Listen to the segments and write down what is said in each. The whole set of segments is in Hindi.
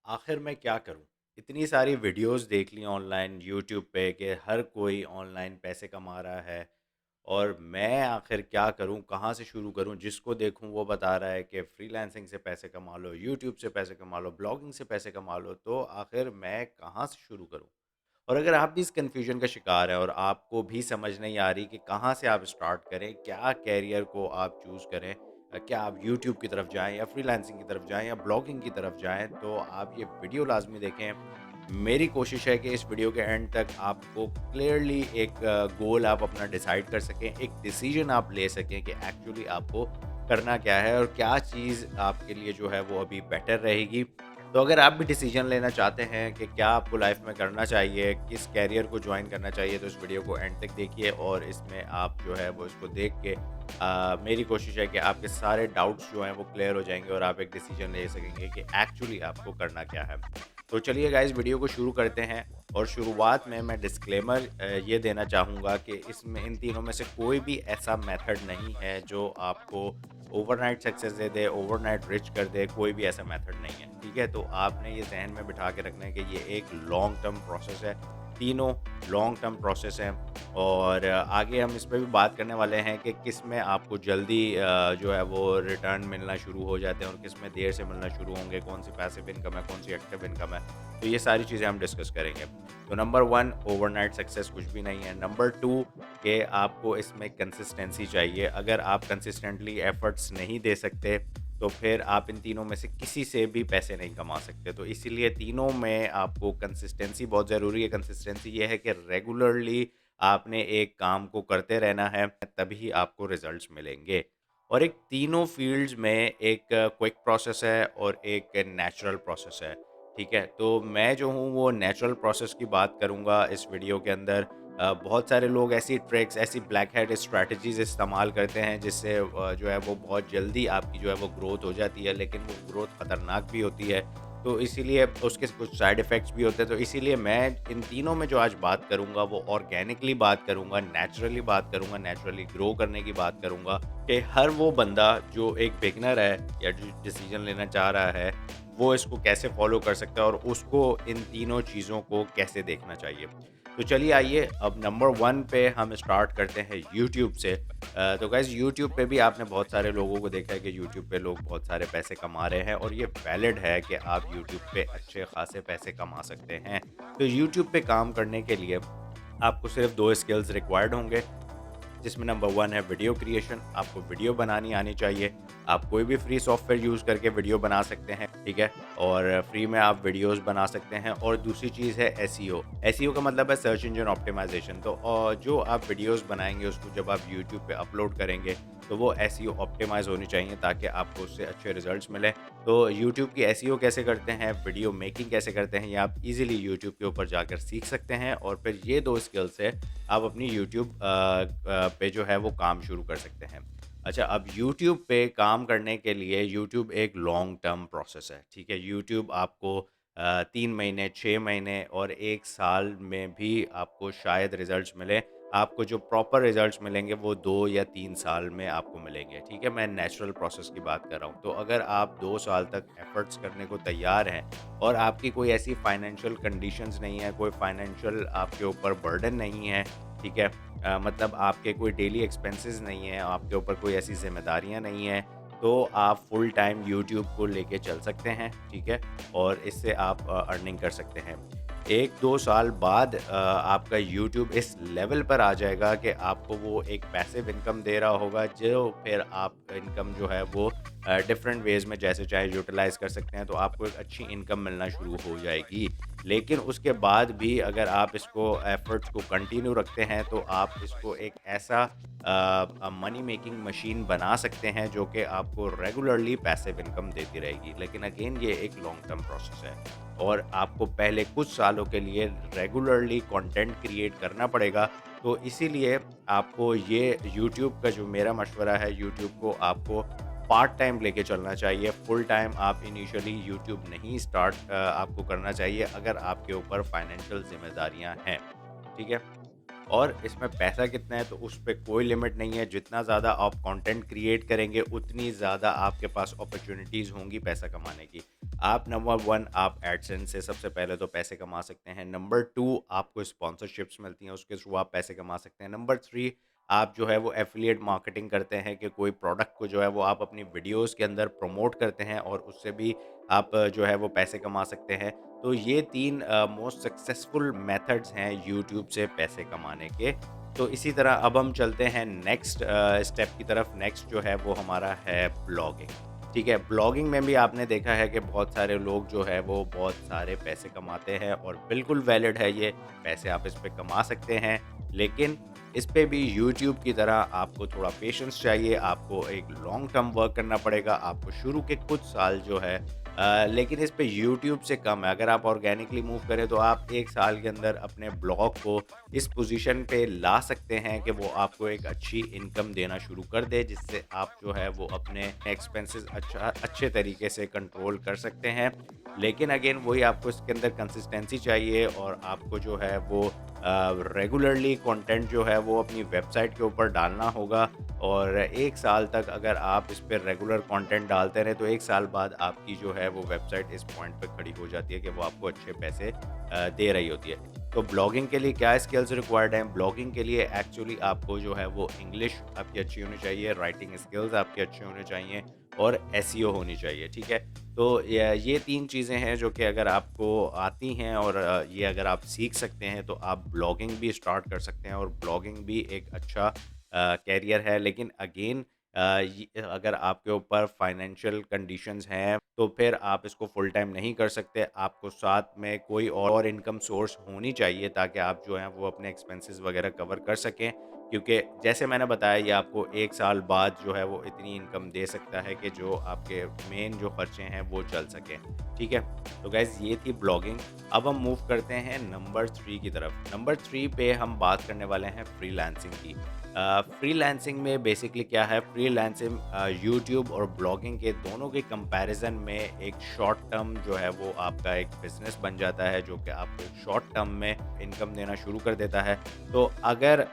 आखिर मैं क्या करूँ? इतनी सारी वीडियोज़ देख ली ऑनलाइन यूट्यूब पे कि हर कोई ऑनलाइन पैसे कमा रहा है और मैं आखिर क्या करूँ? कहाँ से शुरू करूँ? जिसको देखूँ वो बता रहा है कि फ्रीलांसिंग से पैसे कमा लो, यूट्यूब से पैसे कमा लो, ब्लॉगिंग से पैसे कमा लो, तो आखिर मैं कहाँ से शुरू करूँ? और अगर आप भी इस कन्फ्यूजन का शिकार हैं और आपको भी समझ नहीं आ रही कि कहाँ से आप स्टार्ट करें, क्या कैरियर को आप चूज़ करें, क्या आप यूट्यूब की तरफ जाएँ या फ्रीलांसिंग की तरफ जाएँ या ब्लॉगिंग की तरफ जाएँ, तो आप ये वीडियो लाज़मी देखें। मेरी कोशिश है कि इस वीडियो के एंड तक आपको क्लियरली एक गोल आप अपना डिसाइड कर सकें, एक डिसीजन आप ले सकें कि एक्चुअली आपको करना क्या है और क्या चीज़ आपके लिए जो है वो अभी बेटर रहेगी। तो अगर आप भी डिसीजन लेना चाहते हैं कि क्या आपको लाइफ में करना चाहिए, किस कैरियर को जॉइन करना चाहिए, तो इस वीडियो को एंड तक देखिए और इसमें आप जो है वो इसको देख के मेरी कोशिश है कि आपके सारे डाउट्स जो हैं वो क्लियर हो जाएँगे और आप एक डिसीजन ले सकेंगे कि एक्चुअली आपको करना क्या है। तो चलिए गाइस वीडियो को शुरू करते हैं और शुरुआत में मैं डिस्क्लेमर ये देना चाहूँगा कि इसमें इन तीनों में से कोई भी ऐसा मेथड नहीं है जो आपको ओवरनाइट सक्सेस दे दे, ओवरनाइट रिच कर दे, कोई भी ऐसा मेथड नहीं है, ठीक है? तो आपने ये ज़हन में बिठा के रखना है कि ये एक लॉन्ग टर्म प्रोसेस है, तीनों लॉन्ग टर्म प्रोसेस हैं और आगे हम इस पे भी बात करने वाले हैं कि किस में आपको जल्दी जो है वो रिटर्न मिलना शुरू हो जाते हैं और किस में देर से मिलना शुरू होंगे, कौन-सी पैसिव इनकम है, कौन-सी एक्टिव इनकम है, तो ये सारी चीज़ें हम डिस्कस करेंगे। तो नंबर 1 ओवरनाइट सक्सेस कुछ भी नहीं है, नंबर 2 कि आपको इसमें कंसिस्टेंसी चाहिए। अगर आप कंसिस्टेंटली एफर्ट्स नहीं दे सकते, तो फिर आप इन तीनों में से किसी से भी पैसे नहीं कमा सकते। तो इसीलिए तीनों में आपको कंसिस्टेंसी बहुत ज़रूरी है। कंसिस्टेंसी ये है कि रेगुलरली आपने एक काम को करते रहना है, तभी आपको रिज़ल्ट्स मिलेंगे। और एक तीनों फ़ील्ड्स में एक क्विक प्रोसेस है और एक नेचुरल प्रोसेस है, ठीक है? तो मैं जो हूँ वो नेचुरल प्रोसेस की बात करूँगा इस वीडियो के अंदर। बहुत सारे लोग ऐसी ट्रिक्स, ऐसी ब्लैक हैट स्ट्रैटेजीज़ इस्तेमाल करते हैं जिससे जो है वो बहुत जल्दी आपकी जो है वो ग्रोथ हो जाती है, लेकिन वो ग्रोथ खतरनाक भी होती है। तो इसीलिए उसके कुछ साइड इफ़ेक्ट्स भी होते हैं, तो इसीलिए मैं इन तीनों में जो आज बात करूँगा वो ऑर्गेनिकली बात करूँगा, नेचुरली बात करूँगा, नेचुरली ग्रो करने की बात करूँगा कि हर वो बंदा जो एक बिगिनर है या जो डिसीज़न लेना चाह रहा है, वो इसको कैसे फ़ॉलो कर सकता है और उसको इन तीनों चीज़ों को कैसे देखना चाहिए। तो चलिए आइए अब नंबर 1 पे हम स्टार्ट करते हैं यूट्यूब से। तो गाइज़ यूट्यूब पे भी आपने बहुत सारे लोगों को देखा है कि यूट्यूब पे लोग बहुत सारे पैसे कमा रहे हैं और ये वैलिड है कि आप यूट्यूब पे अच्छे खासे पैसे कमा सकते हैं। तो यूट्यूब पे काम करने के लिए आपको सिर्फ़ 2 स्किल्स रिक्वायर्ड होंगे। जिसमें नंबर 1 है वीडियो क्रिएशन, आपको वीडियो बनानी आनी चाहिए। आप कोई भी फ्री सॉफ्टवेयर यूज़ करके वीडियो बना सकते हैं, ठीक है? और फ्री में आप वीडियोज़ बना सकते हैं और दूसरी चीज़ है एसईओ। एसईओ का मतलब है सर्च इंजन ऑप्टिमाइज़ेशन। तो जो आप वीडियोज़ बनाएँगे उसको जब आप यूट्यूब पे अपलोड करेंगे, तो वो एसईओ ऑप्टिमाइज़ होनी चाहिए ताकि आपको उससे अच्छे रिज़ल्ट्स मिलें। तो यूट्यूब की एसईओ कैसे करते हैं, वीडियो मेकिंग कैसे करते हैं, ये आप ईज़िली यूट्यूब के ऊपर जाकर सीख सकते हैं और फिर ये 2 स्किल से आप अपनी यूट्यूब पे जो है वो काम शुरू कर सकते हैं। अच्छा, अब यूट्यूब पे काम करने के लिए यूट्यूब एक लॉन्ग टर्म प्रोसेस है, ठीक है? यूट्यूब आपको 3 महीने, 6 महीने और 1 साल में भी आपको शायद रिज़ल्ट्स मिलें। आपको जो प्रॉपर रिज़ल्ट्स मिलेंगे वो 2 या 3 साल में आपको मिलेंगे, ठीक है? मैं नेचुरल प्रोसेस की बात कर रहा हूँ। तो अगर आप 2 साल तक एफ़र्ट्स करने को तैयार हैं और आपकी कोई ऐसी फाइनेंशियल कंडीशंस नहीं है, कोई फाइनेंशियल आपके ऊपर बर्डन नहीं है, ठीक है? मतलब आपके कोई डेली एक्सपेंसेस नहीं है, आपके ऊपर कोई ऐसी ज़िम्मेदारियाँ नहीं हैं, तो आप फुल टाइम यूट्यूब को लेके चल सकते हैं, ठीक है? और इससे आप अर्निंग कर सकते हैं। 1-2 साल बाद आपका यूट्यूब इस लेवल पर आ जाएगा कि आपको वो एक पैसिव इनकम दे रहा होगा, जो फिर आप इनकम जो है वो डिफरेंट वेज़ में जैसे चाहे यूटिलाइज़ कर सकते हैं, तो आपको एक अच्छी इनकम मिलना शुरू हो जाएगी। लेकिन उसके बाद भी अगर आप इसको एफ़र्ट्स को कंटिन्यू रखते हैं, तो आप इसको एक ऐसा मनी मेकिंग मशीन बना सकते हैं, जो कि आपको रेगुलरली पैसिव इनकम देती रहेगी। लेकिन अगेन ये एक लॉन्ग टर्म प्रोसेस है और आपको पहले कुछ सालों के लिए रेगुलरली कंटेंट क्रिएट करना पड़ेगा। तो इसीलिए आपको ये यूट्यूब का जो मेरा मशवरा है, यूट्यूब को आपको पार्ट टाइम लेके चलना चाहिए। फुल टाइम आप इनिशियली यूट्यूब नहीं आपको करना चाहिए अगर आपके ऊपर फाइनेंशियल ज़िम्मेदारियाँ हैं, ठीक है? और इसमें पैसा कितना है तो उस पे कोई लिमिट नहीं है। जितना ज़्यादा आप कंटेंट क्रिएट करेंगे उतनी ज़्यादा आपके पास अपॉर्चुनिटीज़ होंगी पैसा कमाने की। आप नंबर 1 आप एडसेंस से सबसे पहले तो पैसे कमा सकते हैं। नंबर 2 आपको स्पॉन्सरशिप्स मिलती हैं, उसके थ्रू आप पैसे कमा सकते हैं। नंबर 3 आप जो है वो एफ़िलिएट मार्केटिंग करते हैं कि कोई प्रोडक्ट को जो है वो आप अपनी वीडियोज़ के अंदर प्रमोट करते हैं और उससे भी आप जो है वो पैसे कमा सकते हैं। तो ये 3 मोस्ट सक्सेसफुल मेथड्स हैं यूट्यूब से पैसे कमाने के। तो इसी तरह अब हम चलते हैं नेक्स्ट स्टेप की तरफ। नेक्स्ट जो है वो हमारा है ब्लॉगिंग। ठीक है, ब्लॉगिंग में भी आपने देखा है कि बहुत सारे लोग जो है वो बहुत सारे पैसे कमाते हैं और बिल्कुल वैलिड है ये, पैसे आप इस पे कमा सकते हैं। लेकिन इस पे भी यूट्यूब की तरह आपको थोड़ा पेशेंस चाहिए, आपको एक लॉन्ग टर्म वर्क करना पड़ेगा, आपको शुरू के कुछ साल जो है लेकिन इस पे यूट्यूब से कम है। अगर आप ऑर्गेनिकली मूव करें तो आप 1 साल के अंदर अपने ब्लॉग को इस पोज़ीशन पे ला सकते हैं कि वो आपको एक अच्छी इनकम देना शुरू कर दे, जिससे आप जो है वो अपने एक्सपेंसेस अच्छे तरीके से कंट्रोल कर सकते हैं। लेकिन अगेन वही आपको इसके अंदर कंसिस्टेंसी चाहिए और आपको जो है वो रेगुलरली कंटेंट जो है वो अपनी वेबसाइट के ऊपर डालना होगा। और 1 साल तक अगर आप इस पे रेगुलर कंटेंट डालते रहें तो 1 साल बाद आपकी जो है वो वेबसाइट इस पॉइंट पे खड़ी हो जाती है कि वो आपको अच्छे पैसे दे रही होती है। तो ब्लॉगिंग के लिए क्या स्किल्स रिक्वायर्ड हैं? ब्लॉगिंग के लिए एक्चुअली आपको जो है वो इंग्लिश आपकी अच्छी होनी चाहिए, राइटिंग स्किल्स आपके अच्छे होने चाहिए और एसईओ होनी चाहिए, ठीक है? तो ये 3 चीज़ें हैं जो कि अगर आपको आती हैं और ये अगर आप सीख सकते हैं तो आप ब्लॉगिंग भी स्टार्ट कर सकते हैं और ब्लॉगिंग भी एक अच्छा कैरियर है। लेकिन अगेन अगर आपके ऊपर फाइनेंशियल कंडीशंस हैं तो फिर आप इसको फुल टाइम नहीं कर सकते। आपको साथ में कोई और इनकम सोर्स होनी चाहिए ताकि आप जो हैं वो अपने एक्सपेंसेस वगैरह कवर कर सकें। क्योंकि जैसे मैंने बताया ये आपको 1 साल बाद जो है वो इतनी इनकम दे सकता है कि जो आपके मेन जो खर्चे हैं वो चल सकें। ठीक है? तो गाइज़ ये थी ब्लॉगिंग। अब हम मूव करते हैं नंबर 3 की तरफ। नंबर 3 पे हम बात करने वाले हैं फ्रीलांसिंग की। फ्रीलांसिंग में बेसिकली क्या है, फ्रीलांसिंग यूट्यूब और ब्लॉगिंग के दोनों के कंपैरिजन में एक शॉर्ट टर्म जो है वो आपका एक बिजनेस बन जाता है जो कि आपको एक शॉर्ट टर्म में इनकम देना शुरू कर देता है। तो अगर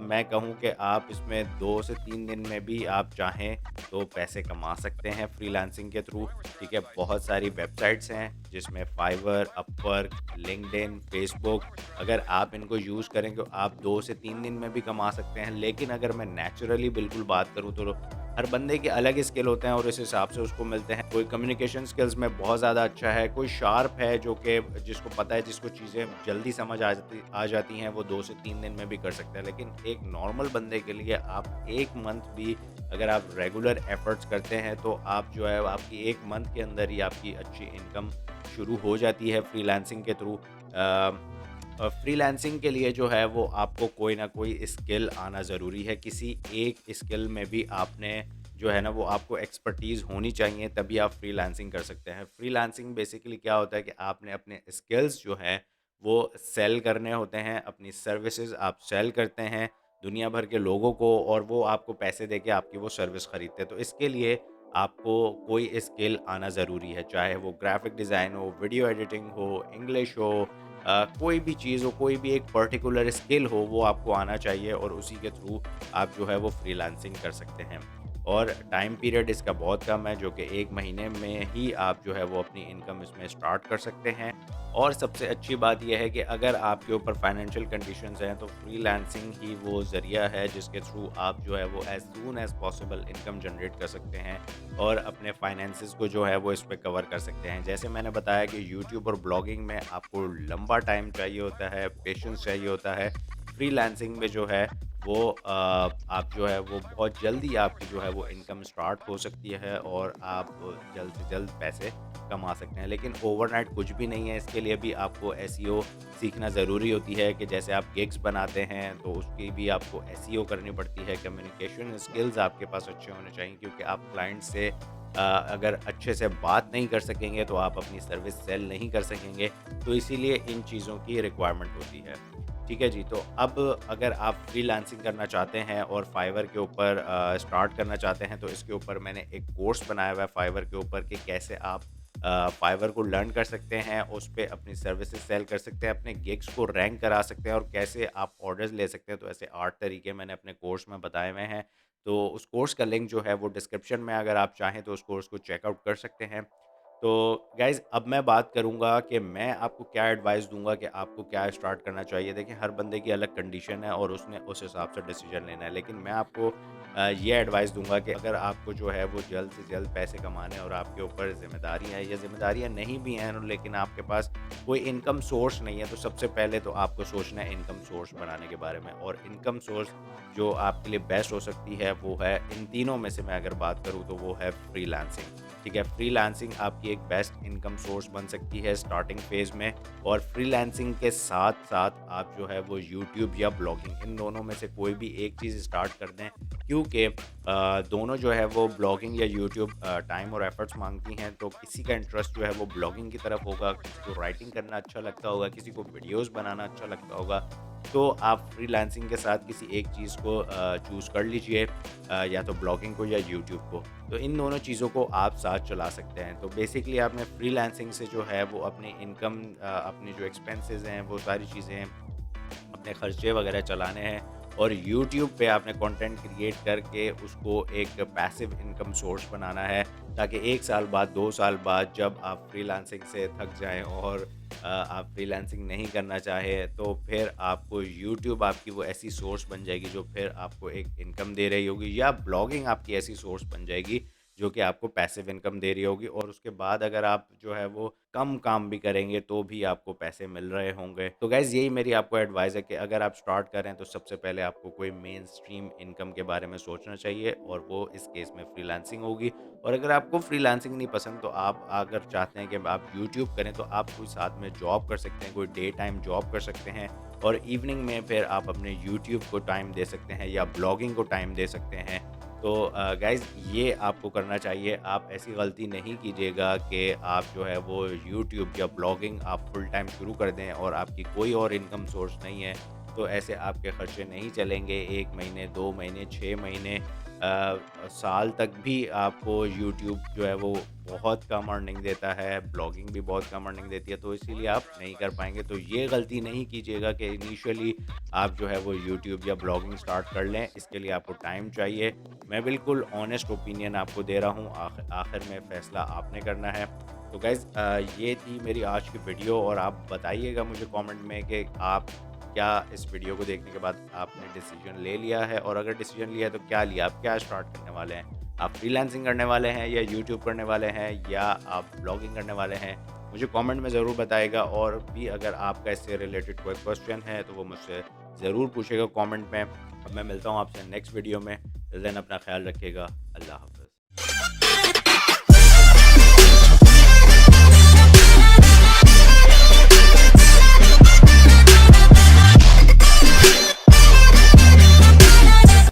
मैं कहूँ कि आप इसमें 2 से 3 दिन में भी आप चाहें तो पैसे कमा सकते हैं फ्रीलांसिंग के थ्रू। ठीक है, बहुत सारी वेबसाइट्स हैं जिसमें फाइवर, अपवर्क, लिंक्डइन, फेसबुक, अगर आप इनको यूज़ करें तो आप 2 से 3 दिन में भी कमा सकते हैं। लेकिन अगर मैं नेचुरली बिल्कुल बात करूँ तो हर बंदे के अलग स्किल होते हैं और इस हिसाब से उसको मिलते हैं। कोई कम्युनिकेशन स्किल्स में बहुत ज़्यादा अच्छा है, कोई शार्प है जो कि जिसको पता है, जिसको चीज़ें जल्दी समझ आ जाती हैं, वो 2 से 3 दिन में भी कर सकता है। लेकिन एक नॉर्मल बंदे के लिए आप 1 मंथ भी अगर आप रेगुलर एफर्ट्स करते हैं तो आप जो है आपकी 1 मंथ के अंदर ही आपकी अच्छी इनकम शुरू हो जाती है फ्रीलांसिंग के थ्रू। फ्रीलांसिंग के लिए जो है वो आपको कोई ना कोई स्किल आना ज़रूरी है। किसी एक स्किल में भी आपने जो है ना वो आपको एक्सपर्टीज़ होनी चाहिए, तभी आप फ्रीलांसिंग कर सकते हैं। फ्रीलांसिंग बेसिकली क्या होता है कि आपने अपने स्किल्स जो हैं वो सेल करने होते हैं, अपनी सर्विसेज आप सेल करते हैं दुनिया भर के लोगों को और वो आपको पैसे देके आपकी वो सर्विस खरीदते हैं। तो इसके लिए आपको कोई स्किल आना ज़रूरी है, चाहे वो ग्राफिक डिज़ाइन हो, वीडियो एडिटिंग हो, इंग्लिश हो, कोई भी चीज़ हो, कोई भी एक पर्टिकुलर स्किल हो, वो आपको आना चाहिए और उसी के थ्रू आप जो है वो फ्रीलांसिंग कर सकते हैं। और टाइम पीरियड इसका बहुत कम है, जो कि 1 महीने में ही आप जो है वो अपनी इनकम इसमें स्टार्ट कर सकते हैं। और सबसे अच्छी बात ये है कि अगर आपके ऊपर फाइनेंशियल कंडीशंस हैं तो फ्रीलांसिंग ही वो ज़रिया है जिसके थ्रू आप जो है वो as soon as possible income generate कर सकते हैं और अपने फाइनेंसेस को जो है वो इस पे कवर कर सकते हैं। जैसे मैंने बताया कि यूट्यूब और ब्लॉगिंग में आपको लंबा टाइम चाहिए होता है, पेशेंस चाहिए होता है। फ्रीलांसिंग में जो है वो आप जो है वो बहुत जल्दी आपकी जो है वो इनकम स्टार्ट हो सकती है और आप जल्द से जल्द पैसे कमा सकते हैं। लेकिन ओवरनाइट कुछ भी नहीं है, इसके लिए भी आपको एसईओ सीखना ज़रूरी होती है कि जैसे आप गिग्स बनाते हैं तो उसकी भी आपको एसईओ करनी पड़ती है। कम्युनिकेशन स्किल्स आपके पास अच्छे होने चाहिए क्योंकि आप क्लाइंट से अगर अच्छे से बात नहीं कर सकेंगे तो आप अपनी सर्विस सेल नहीं कर सकेंगे। तो इसीलिए इन चीज़ों की रिक्वायरमेंट होती है। ठीक है जी, तो अब अगर आप फ्रीलांसिंग करना चाहते हैं और फाइवर के ऊपर स्टार्ट करना चाहते हैं तो इसके ऊपर मैंने एक कोर्स बनाया हुआ है फाइवर के ऊपर कि कैसे आप फाइवर को लर्न कर सकते हैं, उस पे अपनी सर्विसेज सेल कर सकते हैं, अपने गिग्स को रैंक करा सकते हैं और कैसे आप ऑर्डर्स ले सकते हैं। तो ऐसे 8 तरीके मैंने अपने कोर्स में बताए हुए हैं। तो उस कोर्स का लिंक जो है वो डिस्क्रिप्शन में, अगर आप चाहें तो उस कोर्स को चेकआउट कर सकते हैं। तो गाइज़ अब मैं बात करूँगा कि मैं आपको क्या एडवाइस दूँगा कि आपको क्या स्टार्ट करना चाहिए। देखिए, हर बंदे की अलग कंडीशन है और उसने उस हिसाब से डिसीज़न लेना है। लेकिन मैं आपको ये एडवाइस दूँगा कि अगर आपको जो है वो जल्द से जल्द पैसे कमाने हैं और आपके ऊपर ज़िम्मेदारियाँ हैं या ज़िम्मेदारियाँ नहीं भी हैं लेकिन आपके पास कोई इनकम सोर्स नहीं है, तो सबसे पहले तो आपको सोचना है इनकम सोर्स बनाने के बारे में। और इनकम सोर्स जो आपके लिए बेस्ट हो सकती है वो है, इन तीनों में से मैं अगर बात करूँ तो वो है फ्रीलांसिंग। ठीक है, फ्रीलांसिंग आपकी एक बेस्ट इनकम सोर्स बन सकती है स्टार्टिंग फेज़ में। और फ्रीलांसिंग के साथ-साथ आप जो है वो यूट्यूब या ब्लॉगिंग, इन दोनों में से कोई भी एक चीज़ स्टार्ट कर दें, क्योंकि दोनों जो है वो ब्लॉगिंग या यूट्यूब टाइम और एफर्ट्स माँगती हैं। तो किसी का इंटरेस्ट जो है वो ब्लॉगिंग की तरफ होगा, किसी को राइटिंग करना अच्छा लगता होगा, किसी को वीडियोज़ बनाना अच्छा लगता होगा। तो आप फ्रीलांसिंग के साथ किसी एक चीज़ को चूज़ कर लीजिए, या तो ब्लॉगिंग को या यूट्यूब को। तो इन दोनों चीज़ों को आप साथ चला सकते हैं। तो बेसिकली आपने फ्रीलांसिंग से जो है वो अपनी इनकम, अपनी जो एक्सपेंसेस हैं वो सारी चीज़ें, अपने खर्चे वगैरह चलाने हैं। और यूट्यूब पे आपने कंटेंट क्रिएट करके उसको एक पैसिव इनकम सोर्स बनाना है, ताकि 1 साल बाद, 2 साल बाद जब आप फ्रीलांसिंग से थक जाएँ और आप फ्रीलांसिंग नहीं करना चाहें, तो फिर आपको यूट्यूब आपकी वो ऐसी सोर्स बन जाएगी जो फिर आपको एक इनकम दे रही होगी, या ब्लॉगिंग आपकी ऐसी सोर्स बन जाएगी जो कि आपको पैसिव इनकम दे रही होगी। और उसके बाद अगर आप जो है वो कम काम भी करेंगे तो भी आपको पैसे मिल रहे होंगे। तो गाइज़ यही मेरी आपको एडवाइस है कि अगर आप स्टार्ट करें तो सबसे पहले आपको कोई मेन स्ट्रीम इनकम के बारे में सोचना चाहिए, और वो इस केस में फ्रीलांसिंग होगी। और अगर आपको फ्रीलांसिंग नहीं पसंद, तो आप अगर चाहते हैं कि आप यूट्यूब करें, तो आप कोई साथ में जॉब कर सकते हैं, कोई डे टाइम जॉब कर सकते हैं, और इवनिंग में फिर आप अपने यूट्यूब को टाइम दे सकते हैं या ब्लॉगिंग को टाइम दे सकते हैं। तो गाइज़ ये आपको करना चाहिए। आप ऐसी गलती नहीं कीजिएगा कि आप जो है वो यूट्यूब या ब्लॉगिंग आप फुल टाइम शुरू कर दें और आपकी कोई और इनकम सोर्स नहीं है। तो ऐसे आपके खर्चे नहीं चलेंगे 1 महीने, 2 महीने, 6 महीने, साल तक भी आपको यूट्यूब जो है वो बहुत कम अर्निंग देता है, ब्लॉगिंग भी बहुत कम अर्निंग देती है, तो इसीलिए आप नहीं कर पाएँगे। तो ये गलती नहीं कीजिएगा कि इनिशियली आप जो है वो यूट्यूब या ब्लॉगिंग स्टार्ट कर लें, इसके लिए आपको टाइम चाहिए। मैं बिल्कुल ऑनेस्ट ओपिनियन आपको दे रहा हूँ, आखिर में फ़ैसला आपने करना है। तो गाइज़ ये थी मेरी आज की वीडियो, और आप बताइएगा मुझे कमेंट में कि आप क्या इस वीडियो को देखने के बाद आपने डिसीजन ले लिया है, और अगर डिसीजन लिया है तो क्या लिया, आप क्या स्टार्ट करने वाले हैं? आप फ्रीलांसिंग करने वाले हैं या यूट्यूब करने वाले हैं या आप ब्लॉगिंग करने वाले हैं? मुझे कमेंट में ज़रूर बताइएगा। और भी अगर आपका इससे रिलेटेड कोई क्वेश्चन है तो वो मुझसे ज़रूर पूछिएगा कमेंट में। अब मैं मिलता हूँ आपसे नेक्स्ट वीडियो में। टिल देन अपना ख्याल रखिएगा। अल्लाह हाफ़िज़।